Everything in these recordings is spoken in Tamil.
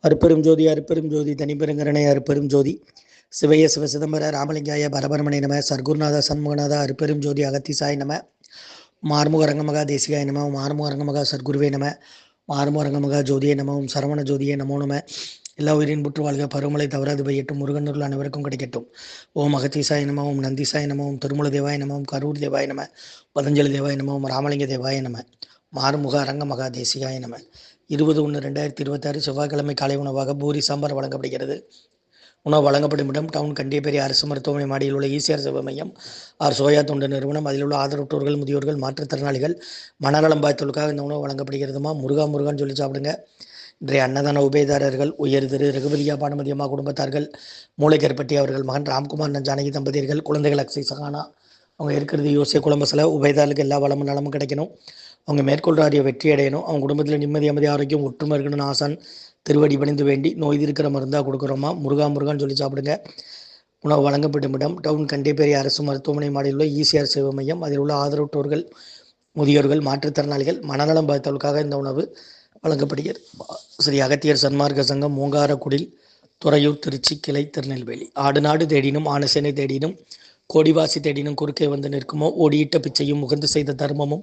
அருப்பெரும் ஜோதி அருப்பெரும் ஜோதி தனிப்பெருங்கரணை அருப்பெரும் ஜோதி சிவைய சிவசிதம்பர ராமலிங்காய பரபரமணை நம சர்க்குருநாத சண்முகநாத அருப்பெரும் ஜோதி அகத்திசாய் நம மார்முக ரங்கமகா தேசிகாய நம மார்முக ரங்கமகா சர்க்குருவே நம மார்முக ரங்கமகா ஜோதியே நமவும் சரவண ஜோதியே நமோ நம. எல்லா உயிரின் புற்று வாழ்க, பருவமழை தவறாது பெய்யட்டும், முருகனூரில் அனைவருக்கும் கிடைக்கட்டும். ஓம் அகத்தீசாய நமவும் நந்திசாய நமவும் திருமூல தேவாய நமவும் கரூர் தேவாய நம பதஞ்சலி தேவாய நமவும் ராமலிங்க தேவாய நம மார்முக அரங்கமகா தேசிகாய நம. 20/1/2026 செவ்வாய்க்கிழமை காலை உணவாக பூரி சாம்பார் வழங்கப்படுகிறது. உணவு வழங்கப்படும் இடம் டவுன் கண்டியப்பேரி அரசு மருத்துவமனை மாடியில் உள்ள ஈசிஆர் சேவை மையம் ஆர் சோயா தொண்டு நிறுவனம். அதில் உள்ள ஆதரவற்றோர்கள், முதியோர்கள், மாற்றுத்திறனாளிகள், மனநலம் பாய்த்தலுக்காக இந்த உணவு வழங்கப்படுகிறதுமா. முருகான்னு சொல்லி சாப்பிடுங்க. இன்றைய அன்னதான உபயதாரர்கள் உயர் திரு ரகுபதியா பானுமதி அம்மா குடும்பத்தார்கள், மூளைக்கருப்பட்டி அவர்கள் மகன் ராம்குமார் ஜானகி தம்பதியர்கள், குழந்தைகள் அக்ஷய் சகானா. அவங்க இருக்கிறது யோசிய குழம்பசில். உபயதாரர்களுக்கு எல்லா வளமும் நலமும் கிடைக்கணும். அவங்க மேற்கொள்றாரிய வெற்றி அடையணும். அவங்க குடும்பத்தில் நிம்மதி அமைதி ஆரோக்கியம் ஒற்றுமை இருக்கணும்னு ஆசான் திருவடி பணிந்து வேண்டி நோய் இருக்கிற மருந்தாக கொடுக்குறோமா. முருகான்னு சொல்லி சாப்பிடுங்க. உணவு வழங்கப்படும் இடம் டவுன் கண்டியப்பேரி அரசு மருத்துவமனை மாடியில் உள்ள ஈசிஆர் சேவை மையம். அதில் உள்ள ஆதரவற்றோர்கள், முதியோர்கள், மாற்றுத்திறனாளிகள், மனநலம் பாதித்தவர்களுக்காக இந்த உணவு வழங்கப்படுகிறது. ஸ்ரீ அகத்தியர் சன்மார்க்க சங்கம், மூங்காரக்குடில், துறையூர், திருச்சி கிளை, திருநெல்வேலி. ஆடு நாடு தேடினும் ஆனசேனை தேடினும் கோடிவாசி தேடினும் குறுக்கே வந்து நிற்குமோ, ஓடியிட்ட பிச்சையும் முகந்து செய்த தர்மமும்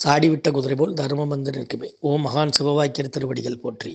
சாடிவிட்ட குதிரை போல் தர்மம் வந்து நிற்குமே. ஓம் மகான் சிவவாக்கியர் திருவடிகள் போற்றி.